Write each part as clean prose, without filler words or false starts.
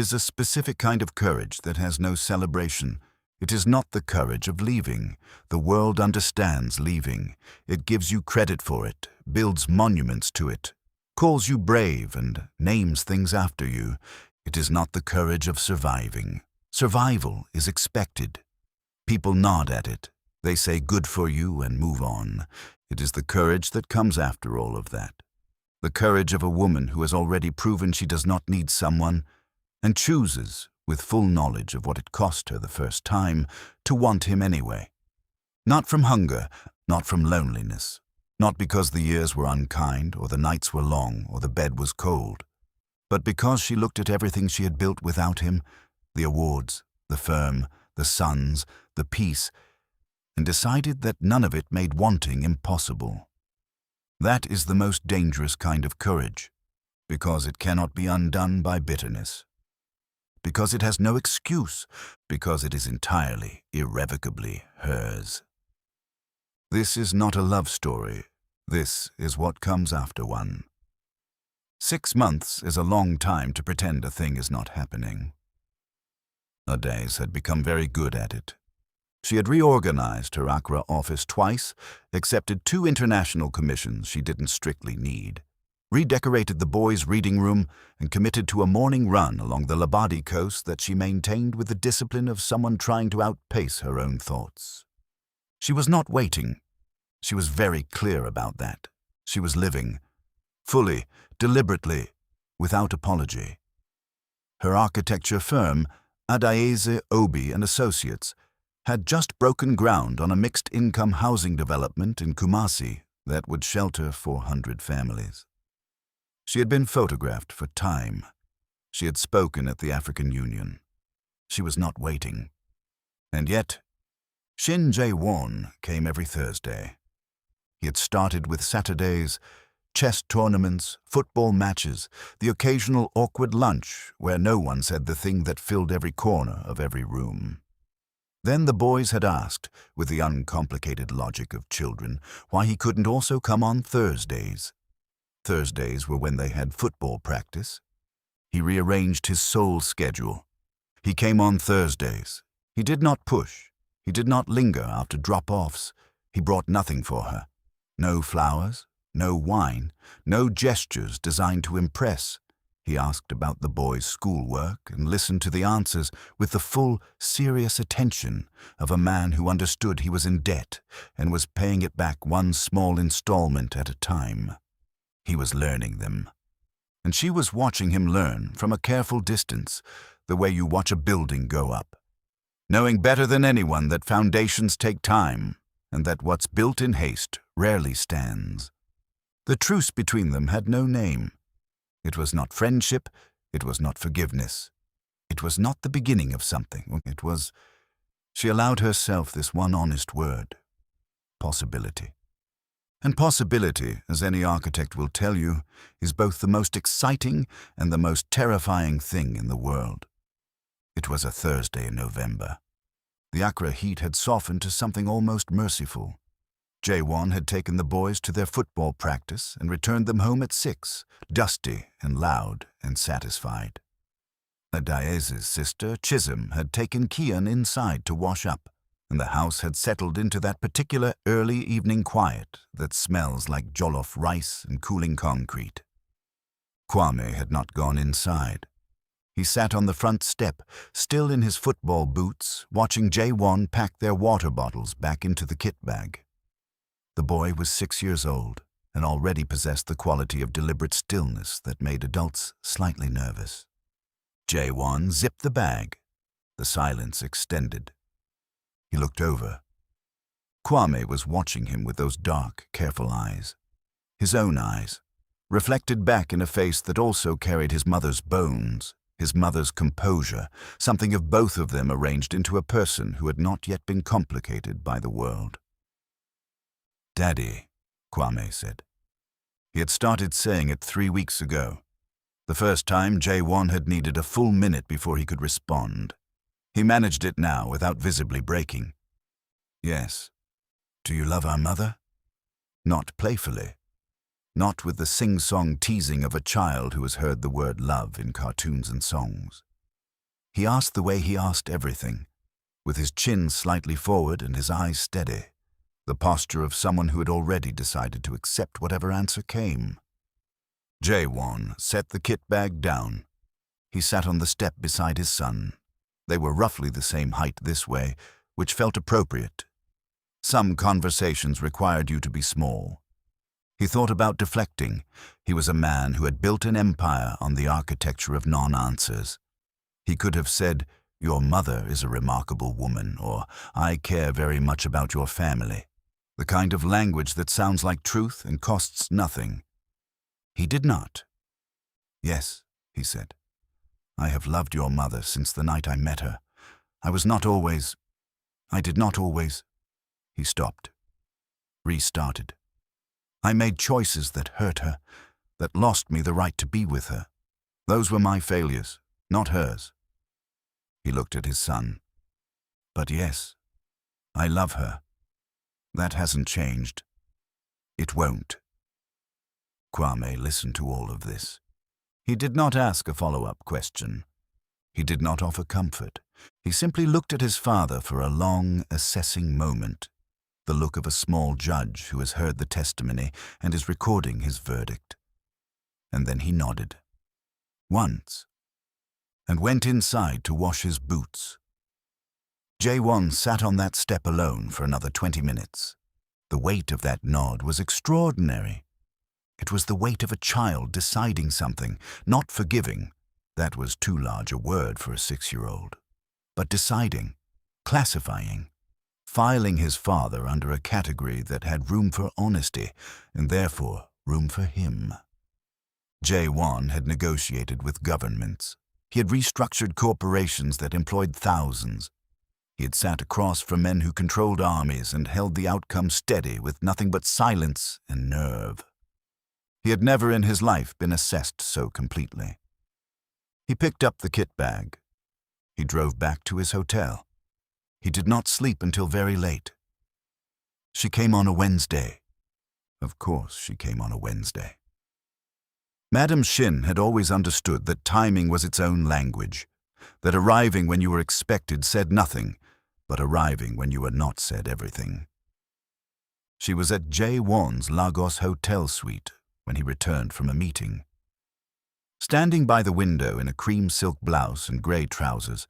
is a specific kind of courage that has no celebration. It is not the courage of leaving. The world understands leaving. It gives you credit for it, builds monuments to it, calls you brave and names things after you. It is not the courage of surviving. Survival is expected. People nod at it. They say good for you and move on. It is the courage that comes after all of that. The courage of a woman who has already proven she does not need someone and chooses, with full knowledge of what it cost her the first time, to want him anyway. Not from hunger, not from loneliness, not because the years were unkind or the nights were long or the bed was cold, but because she looked at everything she had built without him, the awards, the firm, the sons, the peace, and decided that none of it made wanting impossible. That is the most dangerous kind of courage, because it cannot be undone by bitterness, because it has no excuse, because it is entirely, irrevocably hers. This is not a love story. This is what comes after one. 6 months is a long time to pretend a thing is not happening. Adaeze had become very good at it. She had reorganized her Accra office twice, accepted 2 international commissions she didn't strictly need, redecorated the boys' reading room, and committed to a morning run along the Labadi coast that she maintained with the discipline of someone trying to outpace her own thoughts. She was not waiting. She was very clear about that. She was living, fully, deliberately, without apology. Her architecture firm, Adaeze, Obi and Associates, had just broken ground on a mixed-income housing development in Kumasi that would shelter 400 families. She had been photographed for Time. She had spoken at the African Union. She was not waiting. And yet, Shin Jae-won came every Thursday. He had started with Saturdays, chess tournaments, football matches, the occasional awkward lunch where no one said the thing that filled every corner of every room. Then the boys had asked, with the uncomplicated logic of children, why he couldn't also come on Thursdays. Thursdays were when they had football practice. He rearranged his Seoul schedule. He came on Thursdays. He did not push. He did not linger after drop-offs. He brought nothing for her. No flowers, no wine, no gestures designed to impress. He asked about the boys' schoolwork and listened to the answers with the full, serious attention of a man who understood he was in debt and was paying it back one small installment at a time. He was learning them. And she was watching him learn from a careful distance, the way you watch a building go up, knowing better than anyone that foundations take time and that what's built in haste rarely stands. The truce between them had no name. It was not friendship, it was not forgiveness. It was not the beginning of something. It was, she allowed herself this one honest word, possibility. And possibility, as any architect will tell you, is both the most exciting and the most terrifying thing in the world. It was a Thursday in November. The Accra heat had softened to something almost merciful. Jae-won had taken the boys to their football practice and returned them home at 6, dusty and loud and satisfied. Adaeze's sister, Chisholm, had taken Kian inside to wash up, and the house had settled into that particular early evening quiet that smells like jollof rice and cooling concrete. Kwame had not gone inside. He sat on the front step, still in his football boots, watching Jae-won pack their water bottles back into the kit bag. The boy was 6 years old and already possessed the quality of deliberate stillness that made adults slightly nervous. Jae-won zipped the bag. The silence extended. He looked over. Kwame was watching him with those dark, careful eyes. His own eyes, reflected back in a face that also carried his mother's bones, his mother's composure, something of both of them arranged into a person who had not yet been complicated by the world. "Daddy," Kwame said. He had started saying it 3 weeks ago. The first time, Jae-won had needed a full minute before he could respond. He managed it now without visibly breaking. "Yes. Do you love our mother?" Not playfully. Not with the sing-song teasing of a child who has heard the word love in cartoons and songs. He asked the way he asked everything, with his chin slightly forward and his eyes steady, the posture of someone who had already decided to accept whatever answer came. Jae-won set the kit bag down. He sat on the step beside his son. They were roughly the same height this way, which felt appropriate. Some conversations required you to be small. He thought about deflecting. He was a man who had built an empire on the architecture of non-answers. He could have said, "Your mother is a remarkable woman," or "I care very much about your family," the kind of language that sounds like truth and costs nothing. He did not. "Yes," he said. "I have loved your mother since the night I met her. I did not always. He stopped, restarted. "I made choices that hurt her, that lost me the right to be with her. Those were my failures, not hers." He looked at his son. "But yes, I love her. That hasn't changed. It won't." Kwame listened to all of this. He did not ask a follow-up question. He did not offer comfort. He simply looked at his father for a long, assessing moment, the look of a small judge who has heard the testimony and is recording his verdict. And then he nodded. Once. And went inside to wash his boots. Jae-won sat on that step alone for another 20 minutes. The weight of that nod was extraordinary. It was the weight of a child deciding something, not forgiving. That was too large a word for a 6-year-old. But deciding, classifying, filing his father under a category that had room for honesty, and therefore room for him. Jae-won had negotiated with governments. He had restructured corporations that employed thousands. He had sat across from men who controlled armies and held the outcome steady with nothing but silence and nerve. He had never in his life been assessed so completely. He picked up the kit bag. He drove back to his hotel. He did not sleep until very late. She came on a Wednesday. Of course she came on a Wednesday. Madam Shin had always understood that timing was its own language, that arriving when you were expected said nothing, but arriving when you were not said everything. She was at Jae-won's Lagos hotel suite when he returned from a meeting. Standing by the window in a cream silk blouse and grey trousers,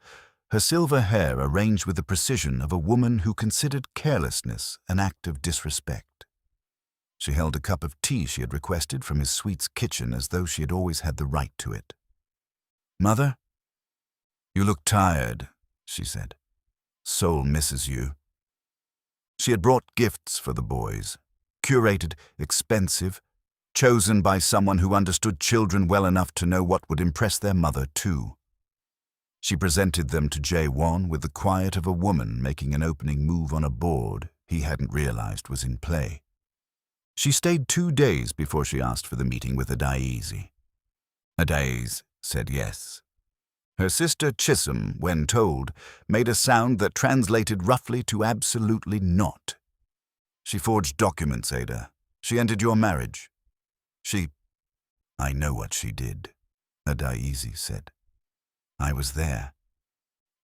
her silver hair arranged with the precision of a woman who considered carelessness an act of disrespect. She held a cup of tea she had requested from his suite's kitchen as though she had always had the right to it. "Mother? You look tired," she said. "Seoul misses you." She had brought gifts for the boys, curated, expensive, chosen by someone who understood children well enough to know what would impress their mother too. She presented them to Jae-won with the quiet of a woman making an opening move on a board he hadn't realized was in play. She stayed 2 days before she asked for the meeting with Adaeze. Adaeze said yes. Her sister Chisholm, when told, made a sound that translated roughly to absolutely not. "She forged documents, Ada. She ended your marriage. I know what she did," Adaeze said. "I was there."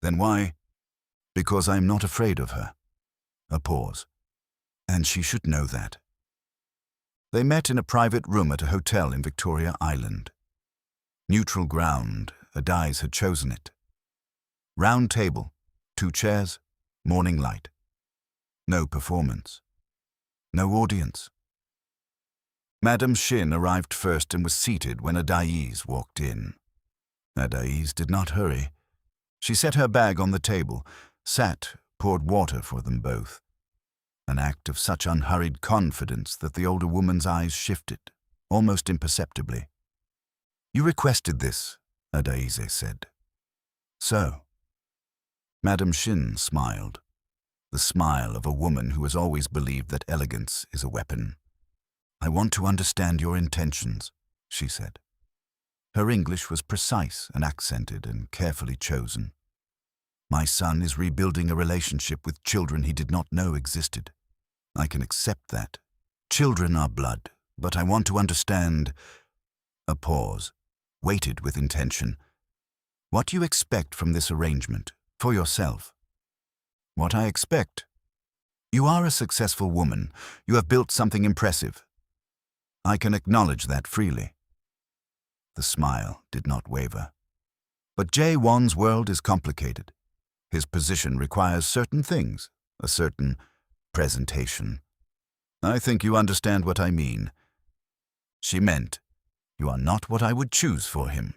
"Then why?" "Because I'm not afraid of her." A pause. "And she should know that." They met in a private room at a hotel in Victoria Island. Neutral ground, Adaeze had chosen it. Round table, 2 chairs, morning light. No performance. No audience. Madam Shin arrived first and was seated when Adaeze walked in. Adaeze did not hurry. She set her bag on the table, sat, poured water for them both. An act of such unhurried confidence that the older woman's eyes shifted, almost imperceptibly. "You requested this," Adaeze said. "So?" Madam Shin smiled, the smile of a woman who has always believed that elegance is a weapon. "I want to understand your intentions," she said. Her English was precise and accented and carefully chosen. "My son is rebuilding a relationship with children he did not know existed. I can accept that. Children are blood, but I want to understand." A pause, weighted with intention. What do you expect from this arrangement, for yourself? What I expect? You are a successful woman. You have built something impressive. I can acknowledge that freely. The smile did not waver. But Jae-won's world is complicated. His position requires certain things, a certain presentation. I think you understand what I mean. She meant, you are not what I would choose for him.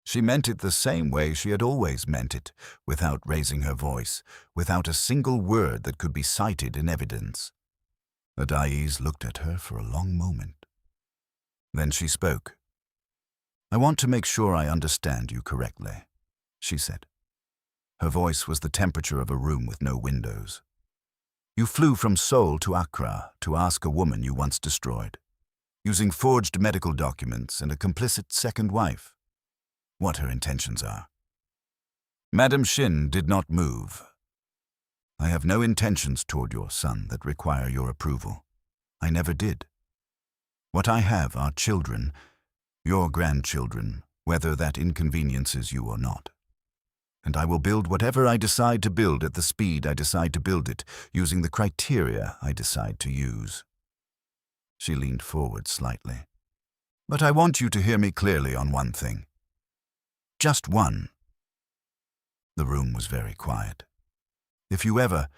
She meant it the same way she had always meant it, without raising her voice, without a single word that could be cited in evidence. Adaeze looked at her for a long moment. Then she spoke. I want to make sure I understand you correctly, she said. Her voice was the temperature of a room with no windows. You flew from Seoul to Accra to ask a woman you once destroyed, using forged medical documents and a complicit second wife. What her intentions are. Madam Shin did not move. I have no intentions toward your son that require your approval. I never did. What I have are children, your grandchildren, whether that inconveniences you or not. And I will build whatever I decide to build at the speed I decide to build it, using the criteria I decide to use. She leaned forward slightly. But I want you to hear me clearly on one thing. Just one. The room was very quiet. If you ever,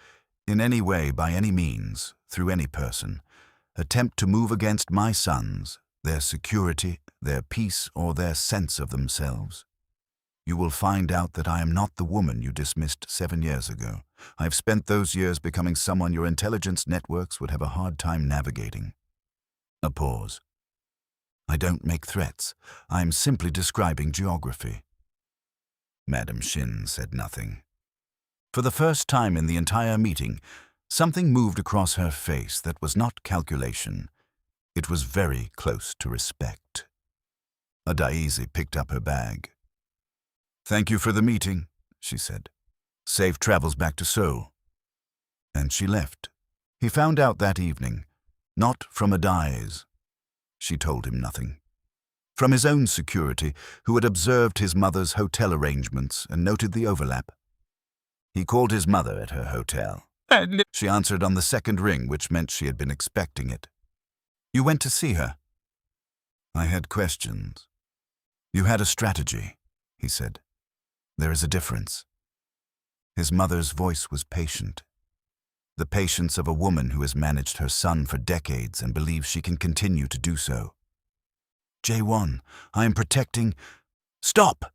in any way, by any means, through any person, attempt to move against my sons, their security, their peace, or their sense of themselves, you will find out that I am not the woman you dismissed 7 years ago. I've spent those years becoming someone your intelligence networks would have a hard time navigating. A pause. I don't make threats. I'm simply describing geography. Madam Shin said nothing. For the first time in the entire meeting, something moved across her face that was not calculation. It was very close to respect. Adaeze picked up her bag. Thank you for the meeting, she said. Safe travels back to Seoul. And she left. He found out that evening, not from Adaeze. She told him nothing. From his own security, who had observed his mother's hotel arrangements and noted the overlap. He called his mother at her hotel. She answered on the second ring, which meant she had been expecting it. You went to see her. I had questions. You had a strategy, he said. There is a difference. His mother's voice was patient. The patience of a woman who has managed her son for decades and believes she can continue to do so. Jae-won, I am protecting... Stop!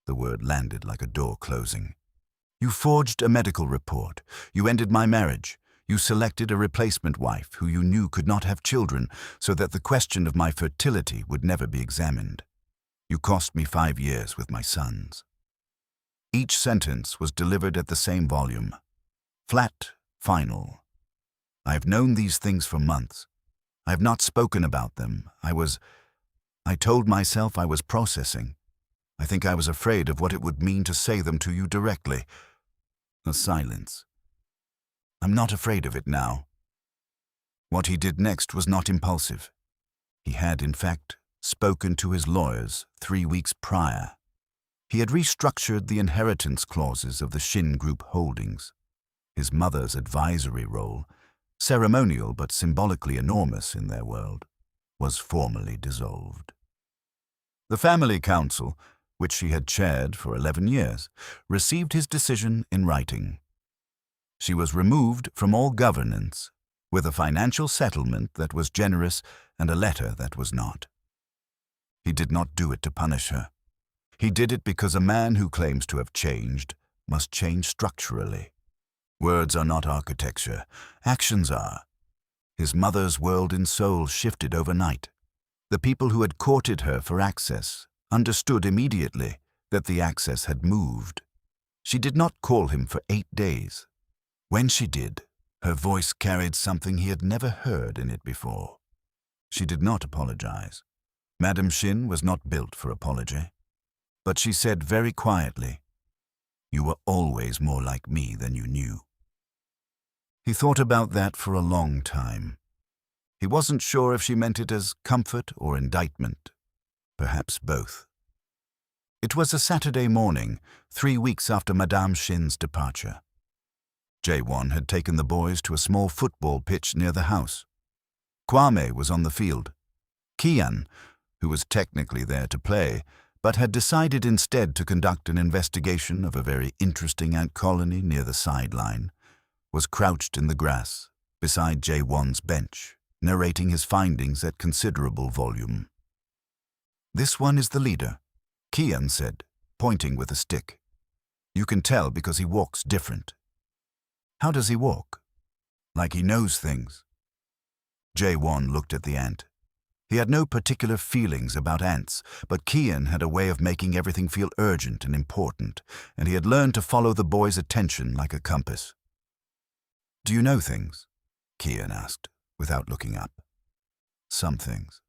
The word landed like a door closing. You forged a medical report. You ended my marriage. You selected a replacement wife who you knew could not have children, so that the question of my fertility would never be examined. You cost me 5 years with my sons. Each sentence was delivered at the same volume. Flat, final. I have known these things for months. I have not spoken about them. I told myself I was processing. I think I was afraid of what it would mean to say them to you directly. A silence. I'm not afraid of it now. What he did next was not impulsive. He had, in fact, spoken to his lawyers 3 weeks prior. He had restructured the inheritance clauses of the Shin Group holdings. His mother's advisory role, ceremonial but symbolically enormous in their world, was formally dissolved. The family council, which she had chaired for 11 years, received his decision in writing. She was removed from all governance, with a financial settlement that was generous and a letter that was not. He did not do it to punish her. He did it because a man who claims to have changed must change structurally. Words are not architecture, actions are. His mother's world in Seoul shifted overnight. The people who had courted her for access understood immediately that the access had moved. She did not call him for 8 days. When she did, her voice carried something he had never heard in it before. She did not apologize. Madam Shin was not built for apology. But she said very quietly, "You were always more like me than you knew." He thought about that for a long time. He wasn't sure if she meant it as comfort or indictment, perhaps both. It was a Saturday morning, 3 weeks after Madame Shin's departure. Jae-won had taken the boys to a small football pitch near the house. Kwame was on the field. Kian, who was technically there to play, but had decided instead to conduct an investigation of a very interesting ant colony near the sideline, was crouched in the grass beside Jae-won's bench, narrating his findings at considerable volume. "This one is the leader," Kian said, pointing with a stick. "You can tell because he walks different." "How does he walk?" "Like he knows things." Jae-won looked at the ant. He had no particular feelings about ants, but Kian had a way of making everything feel urgent and important, and he had learned to follow the boy's attention like a compass. "Do you know things?" Kian asked, without looking up. "Some things."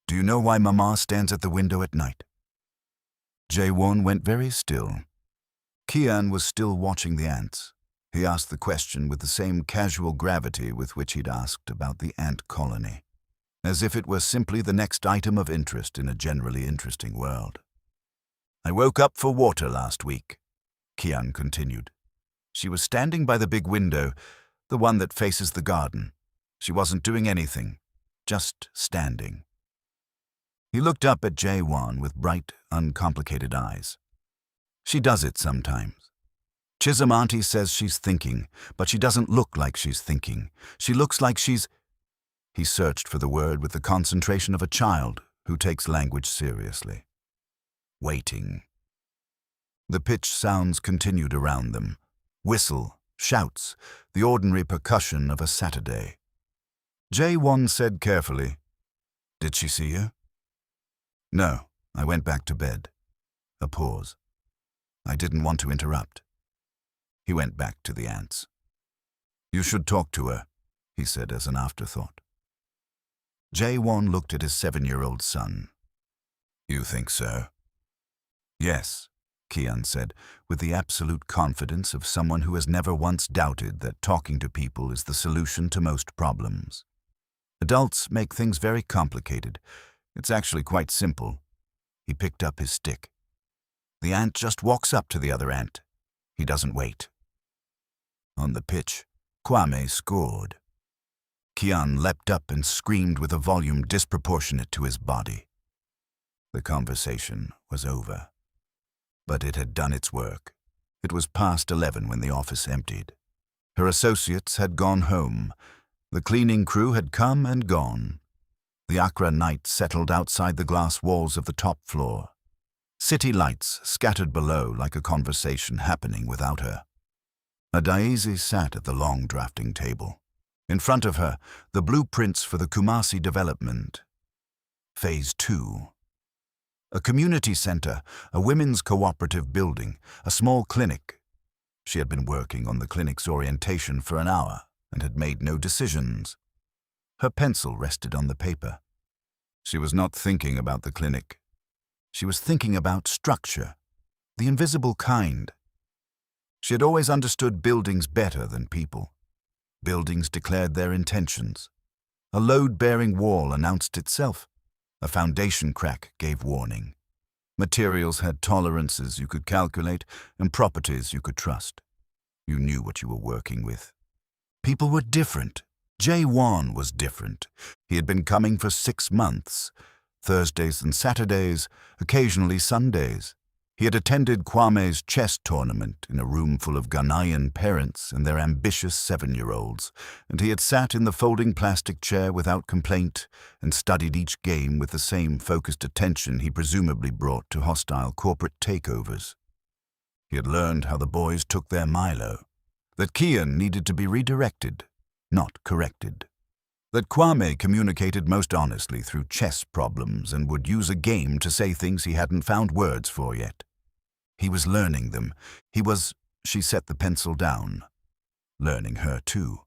"Do you know why Mama stands at the window at night?" Jae-won went very still. Kian was still watching the ants. He asked the question with the same casual gravity with which he'd asked about the ant colony, as if it were simply the next item of interest in a generally interesting world. "I woke up for water last week," Kian continued. "She was standing by the big window, the one that faces the garden. She wasn't doing anything, just standing." He looked up at Jae-won with bright, uncomplicated eyes. "She does it sometimes. Chisholm Auntie says she's thinking, but she doesn't look like she's thinking. She looks like she's—" He searched for the word with the concentration of a child who takes language seriously. "Waiting." The pitch sounds continued around them. Whistle, shouts, the ordinary percussion of a Saturday. Jae-won said carefully, "Did she see you?" "No, I went back to bed." A pause. "I didn't want to interrupt." He went back to the ants. "You should talk to her," he said as an afterthought. Jae-won looked at his 7-year-old son. "You think so?" "Yes," Kian said, with the absolute confidence of someone who has never once doubted that talking to people is the solution to most problems. "Adults make things very complicated. It's actually quite simple." He picked up his stick. "The ant just walks up to the other ant. He doesn't wait." On the pitch, Kwame scored. Kian leapt up and screamed with a volume disproportionate to his body. The conversation was over. But it had done its work. It was past 11 when the office emptied. Her associates had gone home. The cleaning crew had come and gone. The Accra night settled outside the glass walls of the top floor. City lights scattered below like a conversation happening without her. Adaeze sat at the long drafting table. In front of her, the blueprints for the Kumasi development. Phase 2. A community center, a women's cooperative building, a small clinic. She had been working on the clinic's orientation for an hour and had made no decisions. Her pencil rested on the paper. She was not thinking about the clinic. She was thinking about structure, the invisible kind. She had always understood buildings better than people. Buildings declared their intentions. A load-bearing wall announced itself. A foundation crack gave warning. Materials had tolerances you could calculate and properties you could trust. You knew what you were working with. People were different. Jae-won was different. He had been coming for 6 months. Thursdays and Saturdays, occasionally Sundays. He had attended Kwame's chess tournament in a room full of Ghanaian parents and their ambitious 7-year-olds, and he had sat in the folding plastic chair without complaint and studied each game with the same focused attention he presumably brought to hostile corporate takeovers. He had learned how the boys took their Milo, that Kian needed to be redirected, not corrected. That Kwame communicated most honestly through chess problems and would use a game to say things he hadn't found words for yet. He was learning them. He was, she set the pencil down, learning her too.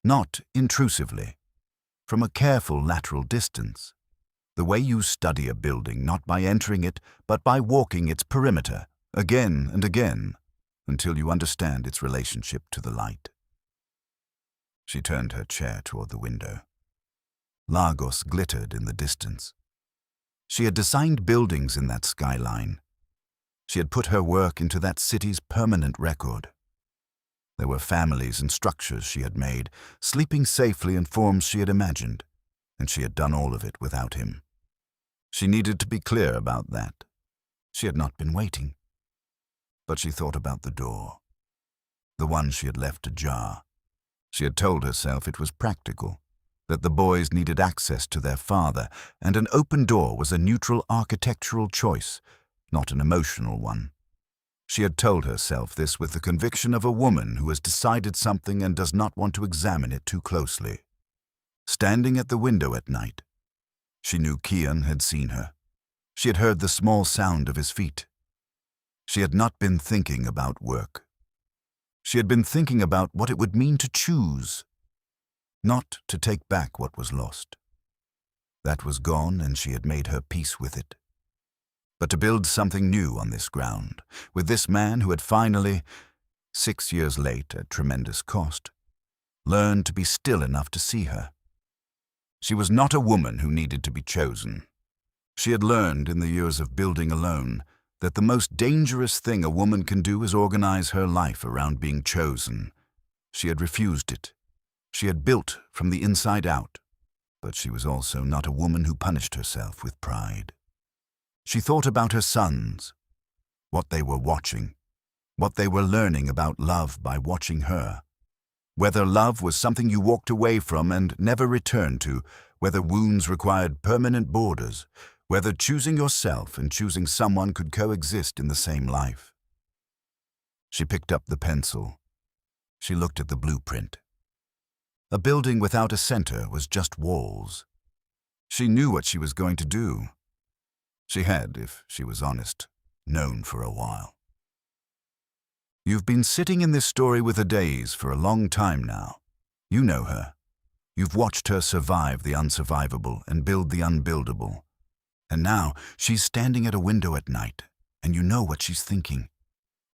Not intrusively, from a careful lateral distance. The way you study a building not by entering it, but by walking its perimeter, again and again, until you understand its relationship to the light. She turned her chair toward the window. Lagos glittered in the distance. She had designed buildings in that skyline. She had put her work into that city's permanent record. There were families and structures she had made, sleeping safely in forms she had imagined, and she had done all of it without him. She needed to be clear about that. She had not been waiting. But she thought about the door, the one she had left ajar. She had told herself it was practical, that the boys needed access to their father, and an open door was a neutral architectural choice, not an emotional one. She had told herself this with the conviction of a woman who has decided something and does not want to examine it too closely. Standing at the window at night, she knew Kian had seen her. She had heard the small sound of his feet. She had not been thinking about work. She had been thinking about what it would mean to choose, not to take back what was lost. That was gone, and she had made her peace with it. But to build something new on this ground, with this man who had finally, 6 years late at tremendous cost, learned to be still enough to see her. She was not a woman who needed to be chosen. She had learned in the years of building alone that the most dangerous thing a woman can do is organize her life around being chosen. She had refused it. She had built from the inside out, but she was also not a woman who punished herself with pride. She thought about her sons, what they were watching, what they were learning about love by watching her. Whether love was something you walked away from and never returned to, whether wounds required permanent borders, whether choosing yourself and choosing someone could coexist in the same life. She picked up the pencil. She looked at the blueprint. A building without a center was just walls. She knew what she was going to do. She had, if she was honest, known for a while. You've been sitting in this story with Adaeze for a long time now. You know her. You've watched her survive the unsurvivable and build the unbuildable. And now she's standing at a window at night, and you know what she's thinking.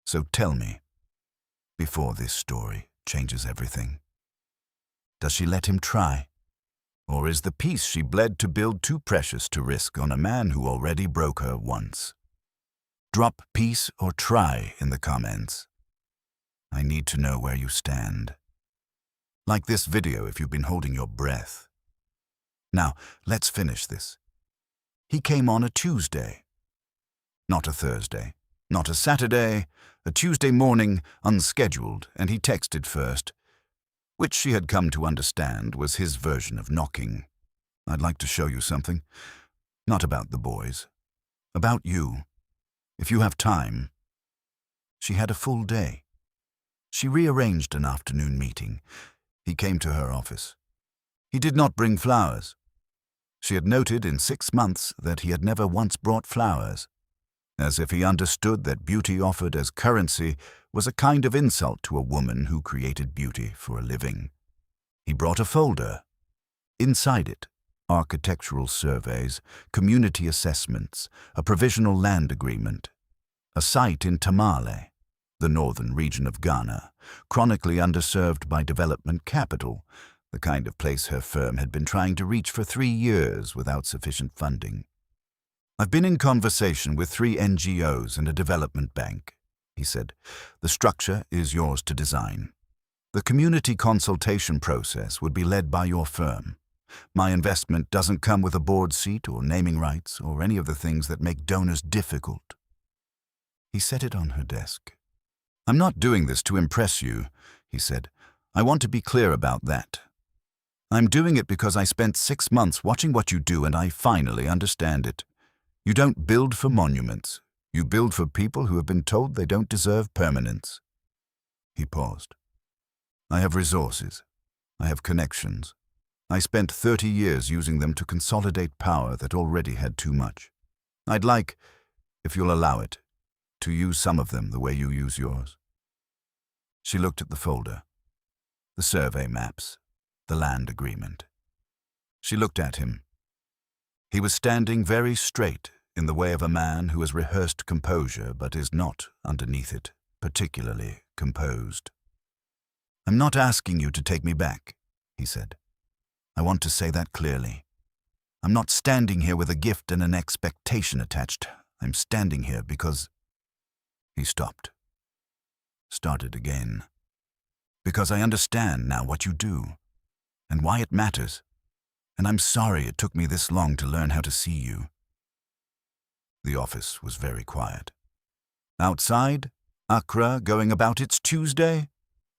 So tell me, before this story changes everything, does she let him try? Or is the peace she bled to build too precious to risk on a man who already broke her once? Drop peace or try in the comments. I need to know where you stand. Like this video if you've been holding your breath. Now, let's finish this. He came on a Tuesday. Not a Thursday, not a Saturday, a Tuesday morning, unscheduled, and he texted first, which she had come to understand was his version of knocking. I'd like to show you something. Not about the boys. About you. If you have time. She had a full day. She rearranged an afternoon meeting. He came to her office. He did not bring flowers. She had noted in 6 months that he had never once brought flowers, as if he understood that beauty offered as currency was a kind of insult to a woman who created beauty for a living. He brought a folder. Inside it, architectural surveys, community assessments, a provisional land agreement, a site in Tamale, the northern region of Ghana, chronically underserved by development capital, the kind of place her firm had been trying to reach for 3 years without sufficient funding. I've been in conversation with 3 NGOs and a development bank, he said. The structure is yours to design. The community consultation process would be led by your firm. My investment doesn't come with a board seat or naming rights or any of the things that make donors difficult. He set it on her desk. I'm not doing this to impress you, he said. I want to be clear about that. I'm doing it because I spent 6 months watching what you do and I finally understand it. You don't build for monuments. You build for people who have been told they don't deserve permanence. He paused. I have resources. I have connections. I spent 30 years using them to consolidate power that already had too much. I'd like, if you'll allow it, to use some of them the way you use yours. She looked at the folder, the survey maps, the land agreement. She looked at him. He was standing very straight in the way of a man who has rehearsed composure but is not, underneath it, particularly composed. I'm not asking you to take me back, he said. I want to say that clearly. I'm not standing here with a gift and an expectation attached. I'm standing here because—" He stopped. Started again. "Because I understand now what you do, and why it matters. And I'm sorry it took me this long to learn how to see you." The office was very quiet. Outside, Accra going about its Tuesday.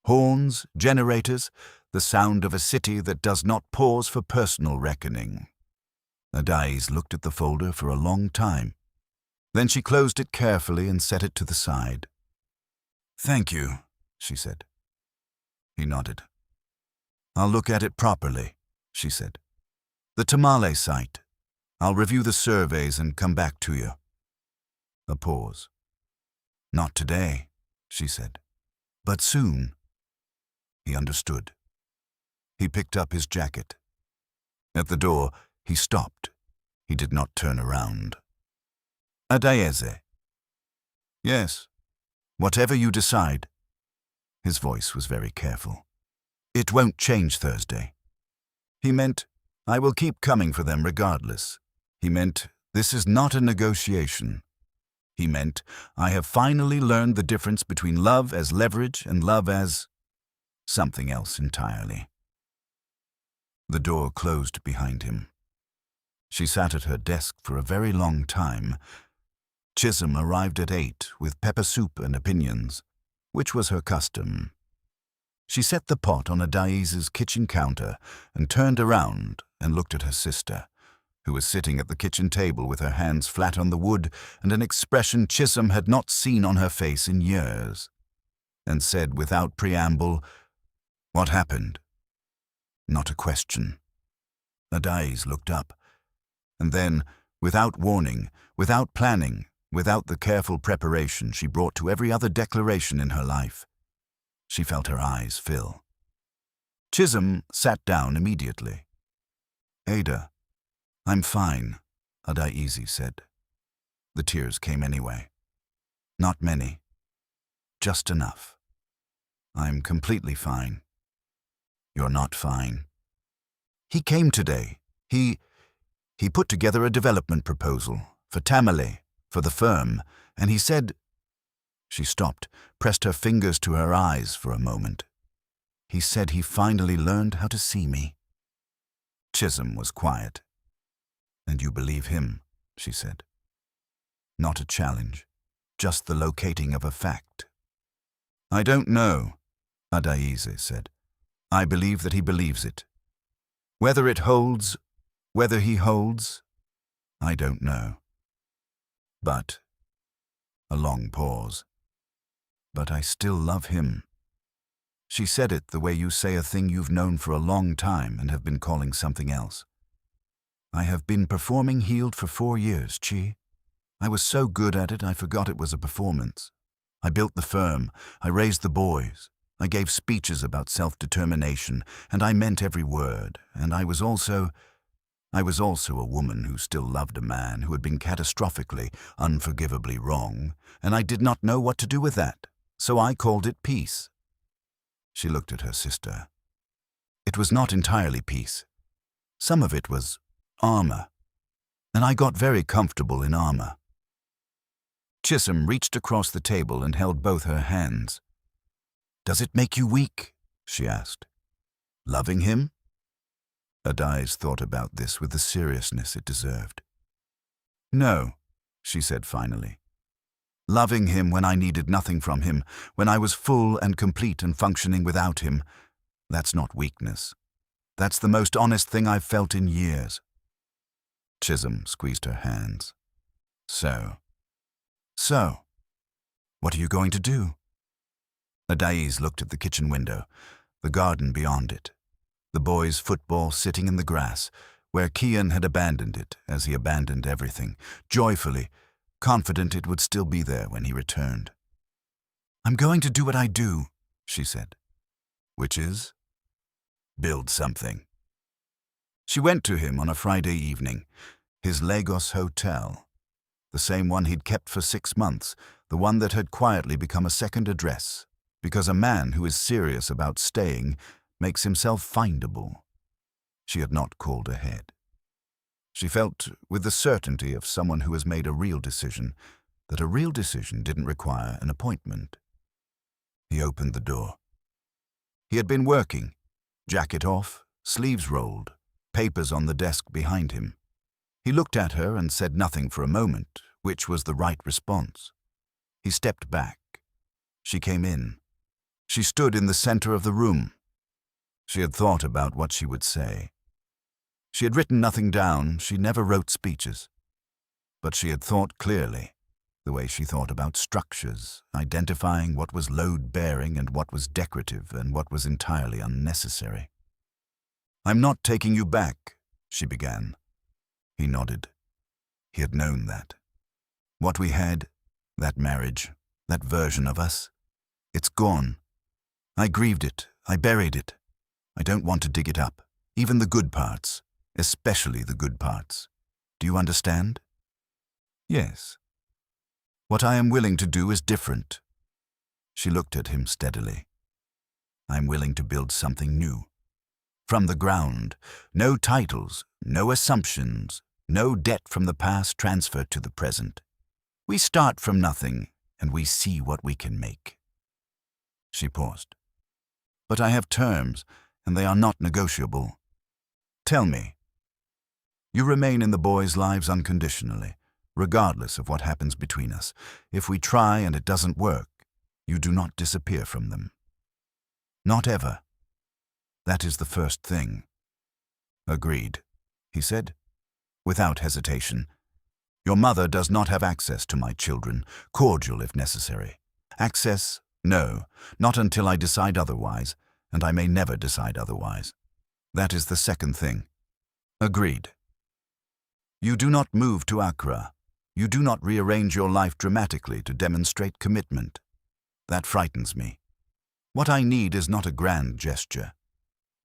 Horns, generators, the sound of a city that does not pause for personal reckoning. Adaeze looked at the folder for a long time. Then she closed it carefully and set it to the side. "Thank you," she said. He nodded. "I'll look at it properly," she said. "The Tamale site. I'll review the surveys and come back to you." A pause. "Not today," she said. "But soon." He understood. He picked up his jacket. At the door, he stopped. He did not turn around. "Adaeze." "Yes. Whatever you decide." His voice was very careful. "It won't change Thursday." He meant, "I will keep coming for them regardless." He meant, "This is not a negotiation." He meant, "I have finally learned the difference between love as leverage and love as something else entirely." The door closed behind him. She sat at her desk for a very long time. Chisholm arrived at 8 with pepper soup and opinions, which was her custom. She set the pot on Adaeze's kitchen counter and turned around and looked at her sister, who was sitting at the kitchen table with her hands flat on the wood and an expression Chisholm had not seen on her face in years, and said without preamble, "What happened?" Not a question. Adaeze looked up, and then, without warning, without planning, without the careful preparation she brought to every other declaration in her life, she felt her eyes fill. Chisholm sat down immediately. "Ada, I'm fine," Adaeze said. The tears came anyway. "Not many. Just enough. I'm completely fine." "You're not fine." "He came today. He put together a development proposal for Tamale, for the firm, and he said—" She stopped, pressed her fingers to her eyes for a moment. "He said he finally learned how to see me." Chisholm was quiet. "And you believe him," she said. Not a challenge, just the locating of a fact. "I don't know," Adaeze said. "I believe that he believes it. Whether he holds, I don't know. But," a long pause, "but I still love him." She said it the way you say a thing you've known for a long time and have been calling something else. "I have been performing Healed for 4 years, Chi. I was so good at it I forgot it was a performance. I built the firm, I raised the boys, I gave speeches about self-determination, and I meant every word, and I was also a woman who still loved a man who had been catastrophically, unforgivably wrong, and I did not know what to do with that, so I called it peace." She looked at her sister. "It was not entirely peace. Some of it was armor, and I got very comfortable in armor." Chisholm reached across the table and held both her hands. "Does it make you weak?" she asked. "Loving him?" Adaeze thought about this with the seriousness it deserved. "No," she said finally. "Loving him when I needed nothing from him, when I was full and complete and functioning without him, that's not weakness. That's the most honest thing I've felt in years." Chisholm squeezed her hands. So, what are you going to do?" Adaeze looked at the kitchen window, the garden beyond it, the boys' football sitting in the grass, where Kian had abandoned it, as he abandoned everything, joyfully, confident it would still be there when he returned. "I'm going to do what I do," she said. "Which is?" "Build something." She went to him on a Friday evening, his Lagos hotel, the same one he'd kept for 6 months, the one that had quietly become a second address, because a man who is serious about staying makes himself findable. She had not called ahead. She felt, with the certainty of someone who has made a real decision, that a real decision didn't require an appointment. He opened the door. He had been working, jacket off, sleeves rolled, papers on the desk behind him. He looked at her and said nothing for a moment, which was the right response. He stepped back. She came in. She stood in the center of the room. She had thought about what she would say. She had written nothing down. She never wrote speeches. But she had thought clearly, the way she thought about structures, identifying what was load-bearing and what was decorative and what was entirely unnecessary. "I'm not taking you back," she began. He nodded. He had known that. What we had, that marriage, that version of us, it's gone. I grieved it. I buried it. I don't want to dig it up, even the good parts, especially the good parts. Do you understand? Yes. What I am willing to do is different. She looked at him steadily. I'm willing to build something new. From the ground, no titles, no assumptions, no debt from the past transferred to the present. We start from nothing, and we see what we can make. She paused. But I have terms, and they are not negotiable. Tell me. You remain in the boys' lives unconditionally, regardless of what happens between us. If we try and it doesn't work, you do not disappear from them. Not ever. That is the first thing. Agreed, he said, without hesitation. Your mother does not have access to my children, cordial if necessary. Access? No, not until I decide otherwise, and I may never decide otherwise. That is the second thing. Agreed. You do not move to Accra. You do not rearrange your life dramatically to demonstrate commitment. That frightens me. What I need is not a grand gesture.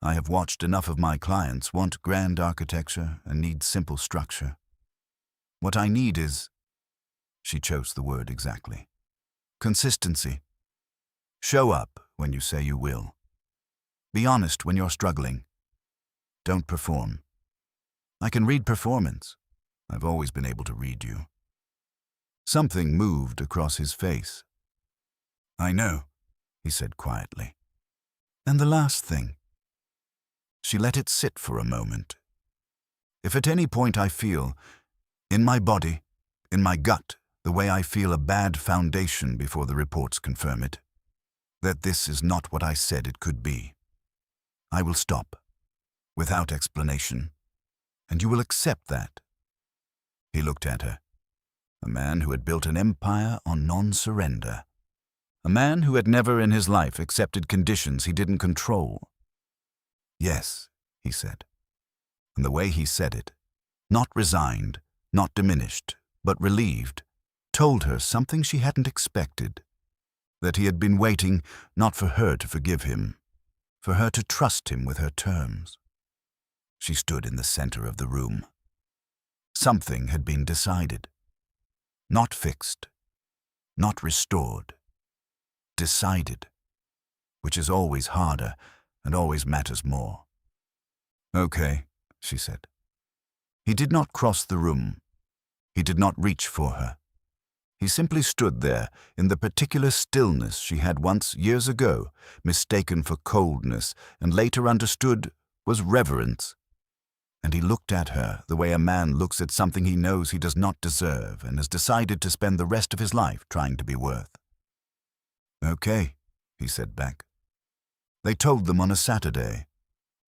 I have watched enough of my clients want grand architecture and need simple structure. What I need is, she chose the word exactly, consistency. Show up when you say you will. Be honest when you're struggling. Don't perform. I can read performance. I've always been able to read you. Something moved across his face. I know, he said quietly. And the last thing. She let it sit for a moment. If at any point I feel, in my body, in my gut, the way I feel a bad foundation before the reports confirm it, that this is not what I said it could be, I will stop, without explanation, and you will accept that. He looked at her. A man who had built an empire on non-surrender. A man who had never in his life accepted conditions he didn't control. Yes, he said. And the way he said it, not resigned, not diminished, but relieved, told her something she hadn't expected. That he had been waiting not for her to forgive him, for her to trust him with her terms. She stood in the center of the room. Something had been decided. Not fixed, not restored. Decided, which is always harder and always matters more. Okay, she said. He did not cross the room. He did not reach for her. He simply stood there in the particular stillness she had once, years ago, mistaken for coldness and later understood was reverence. And he looked at her the way a man looks at something he knows he does not deserve and has decided to spend the rest of his life trying to be worth. Okay, he said back. They told them on a Saturday.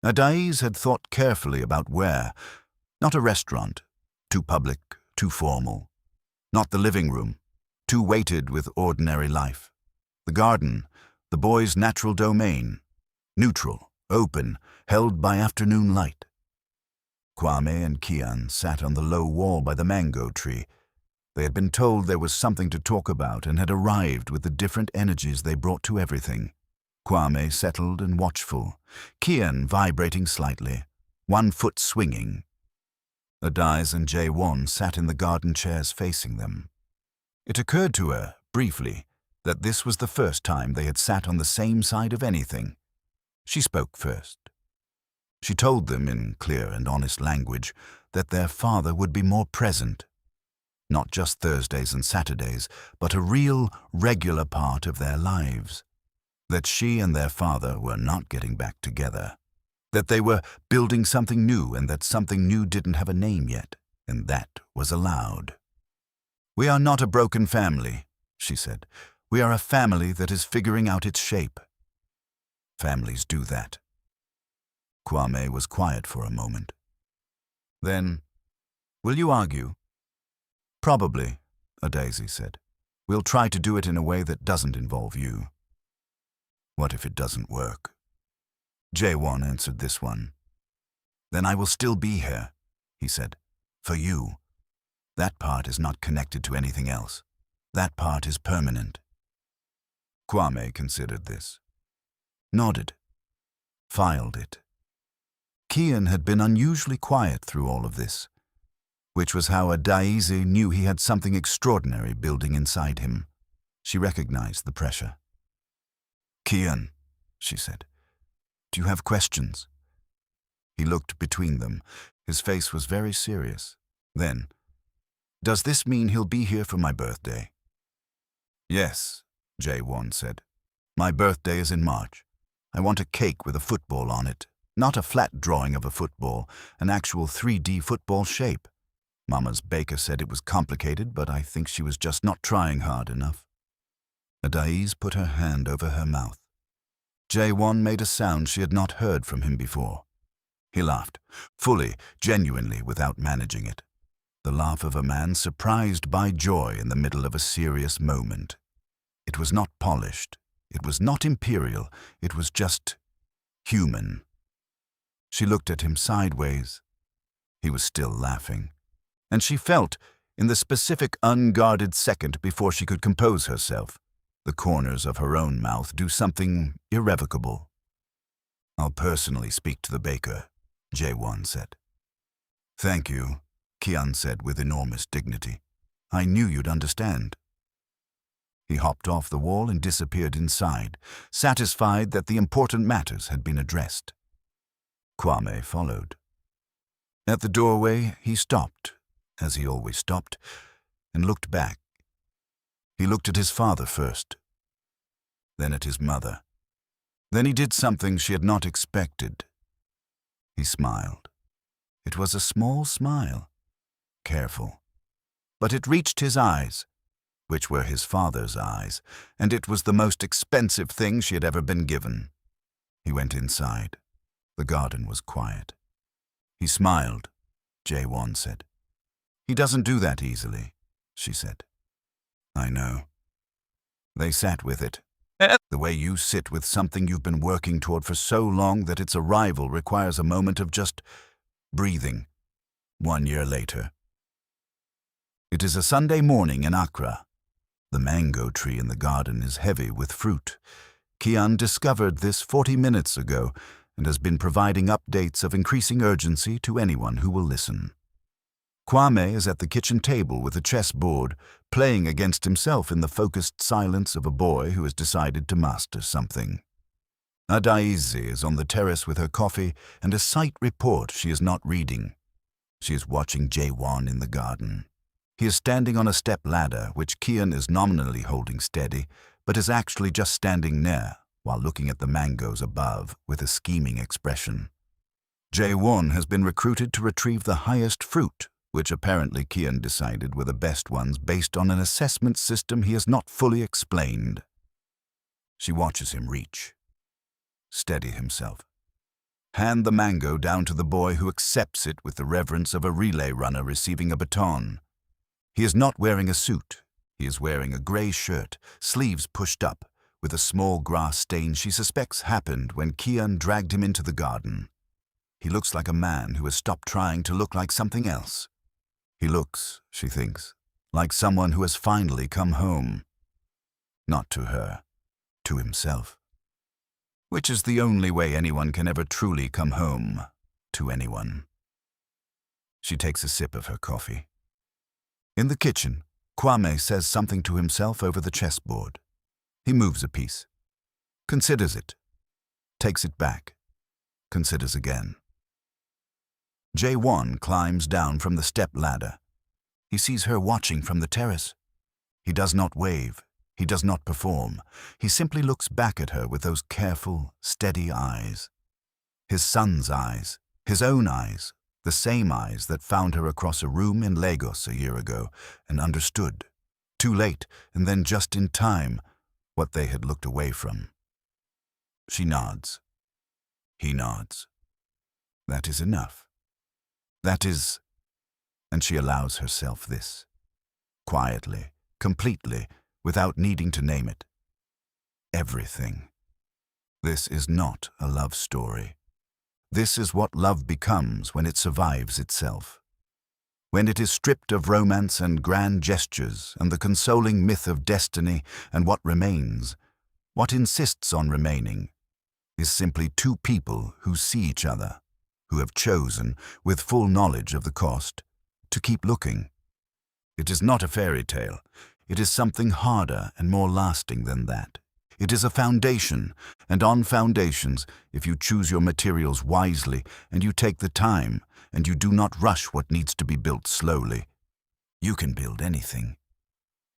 Adaeze had thought carefully about where. Not a restaurant, too public, too formal. Not the living room, too weighted with ordinary life. The garden, the boys' natural domain. Neutral, open, held by afternoon light. Kwame and Kian sat on the low wall by the mango tree. They had been told there was something to talk about and had arrived with the different energies they brought to everything. Kwame settled and watchful, Kian vibrating slightly, one foot swinging. Adaeze and Jae-won sat in the garden chairs facing them. It occurred to her, briefly, that this was the first time they had sat on the same side of anything. She spoke first. She told them in clear and honest language that their father would be more present. Not just Thursdays and Saturdays, but a real, regular part of their lives. That she and their father were not getting back together. That they were building something new and that something new didn't have a name yet, and that was allowed. "We are not a broken family," she said. "We are a family that is figuring out its shape." Families do that. Kwame was quiet for a moment. Then, "Will you argue?" "Probably," Adaeze said. "We'll try to do it in a way that doesn't involve you." "What if it doesn't work?" Jae-won answered this one. "Then I will still be here," he said. "For you. That part is not connected to anything else. That part is permanent." Kwame considered this. Nodded. Filed it. Kian had been unusually quiet through all of this, which was how Adaeze knew he had something extraordinary building inside him. She recognized the pressure. "Kian," she said, "do you have questions?" He looked between them. His face was very serious. Then, "Does this mean he'll be here for my birthday?" "Yes," Jae-won said. "My birthday is in March. I want a cake with a football on it. Not a flat drawing of a football, an actual 3D football shape. Mama's baker said it was complicated, but I think she was just not trying hard enough." Adaeze put her hand over her mouth. Jae-won made a sound she had not heard from him before. He laughed, fully, genuinely, without managing it. The laugh of a man surprised by joy in the middle of a serious moment. It was not polished. It was not imperial. It was just human. She looked at him sideways. He was still laughing. And she felt, in the specific unguarded second before she could compose herself, the corners of her own mouth do something irrevocable. "I'll personally speak to the baker," Jae-won said. "Thank you," Kian said with enormous dignity. "I knew you'd understand." He hopped off the wall and disappeared inside, satisfied that the important matters had been addressed. Kwame followed. At the doorway, he stopped, as he always stopped, and looked back. He looked at his father first, then at his mother. Then he did something she had not expected. He smiled. It was a small smile, careful, but it reached his eyes, which were his father's eyes, and it was the most expensive thing she had ever been given. He went inside. The garden was quiet. "He smiled," Jae-won said. "He doesn't do that easily," she said. "I know." They sat with it, the way you sit with something you've been working toward for so long that its arrival requires a moment of just breathing. 1 year later. It is a Sunday morning in Accra. The mango tree in the garden is heavy with fruit. Kian discovered this 40 minutes ago and has been providing updates of increasing urgency to anyone who will listen. Kwame is at the kitchen table with a chessboard, playing against himself in the focused silence of a boy who has decided to master something. Adaeze is on the terrace with her coffee and a sight report she is not reading. She is watching Jae-won in the garden. He is standing on a step ladder, which Kian is nominally holding steady, but is actually just standing near, while looking at the mangoes above with a scheming expression. Jae-won has been recruited to retrieve the highest fruit, which apparently Kian decided were the best ones based on an assessment system he has not fully explained. She watches him reach. Steady himself. Hand the mango down to the boy who accepts it with the reverence of a relay runner receiving a baton. He is not wearing a suit. He is wearing a gray shirt, sleeves pushed up, with a small grass stain she suspects happened when Kian dragged him into the garden. He looks like a man who has stopped trying to look like something else. He looks, she thinks, like someone who has finally come home. Not to her, to himself. Which is the only way anyone can ever truly come home to anyone. She takes a sip of her coffee. In the kitchen, Kwame says something to himself over the chessboard. He moves a piece, considers it, takes it back, considers again. Jae-won climbs down from the step ladder. He sees her watching from the terrace. He does not wave. He does not perform. He simply looks back at her with those careful, steady eyes. His son's eyes, his own eyes, the same eyes that found her across a room in Lagos a year ago and understood, too late and then just in time, what they had looked away from. She nods. He nods. That is enough. That is, and she allows herself this, quietly, completely, without needing to name it. Everything. This is not a love story. This is what love becomes when it survives itself. When it is stripped of romance and grand gestures and the consoling myth of destiny, and what remains, what insists on remaining, is simply two people who see each other, who have chosen, with full knowledge of the cost, to keep looking. It is not a fairy tale. It is something harder and more lasting than that. It is a foundation, and on foundations, if you choose your materials wisely and you take the time and you do not rush what needs to be built slowly, you can build anything.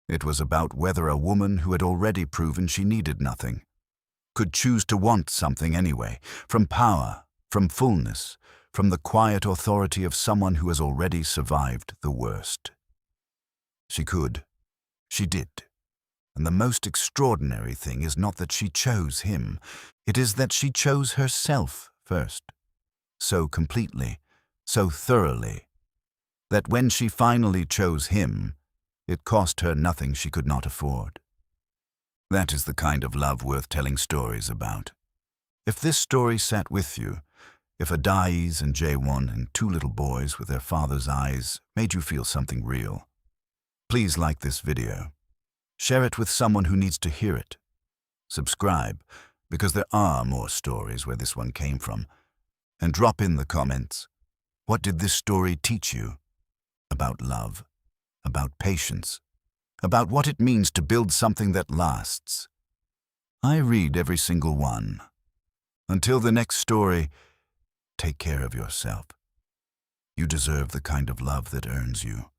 It was about whether a woman who had already proven she needed nothing could choose to want something anyway, from power, from fullness, from the quiet authority of someone who has already survived the worst. She could. She did. And the most extraordinary thing is not that she chose him, it is that she chose herself first, so completely, so thoroughly, that when she finally chose him, it cost her nothing she could not afford. That is the kind of love worth telling stories about. If this story sat with you, if Adaeze and Jae-won and two little boys with their father's eyes made you feel something real, please like this video. Share it with someone who needs to hear it. Subscribe, because there are more stories where this one came from. And drop in the comments. What did this story teach you? About love, about patience, about what it means to build something that lasts. I read every single one. Until the next story, take care of yourself. You deserve the kind of love that earns you.